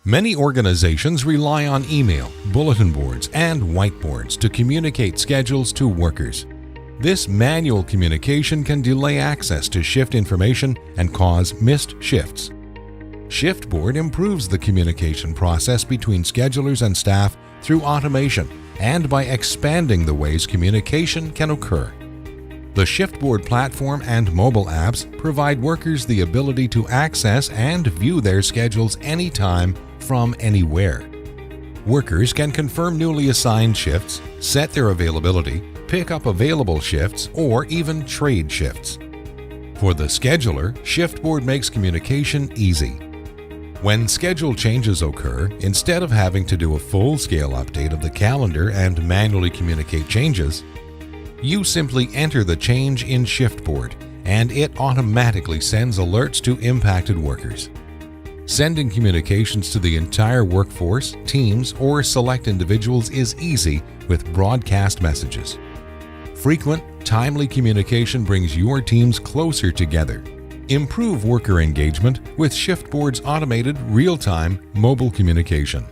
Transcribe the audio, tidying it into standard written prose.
Many organizations rely on email, bulletin boards, and whiteboards to communicate schedules to workers. This manual communication can delay access to shift information and cause missed shifts. Shiftboard improves the communication process between schedulers and staff through automation and by expanding the ways communication can occur. The Shiftboard platform and mobile apps provide workers the ability to access and view their schedules anytime from anywhere. Workers can confirm newly assigned shifts, set their availability, pick up available shifts, or even trade shifts. For the scheduler, Shiftboard makes communication easy. When schedule changes occur, instead of having to do a full-scale update of the calendar and manually communicate changes, you simply enter the change in Shiftboard, and it automatically sends alerts to impacted workers. Sending communications to the entire workforce, teams, or select individuals is easy with broadcast messages. Frequent, timely communication brings your teams closer together. Improve worker engagement with Shiftboard's automated, real-time mobile communication.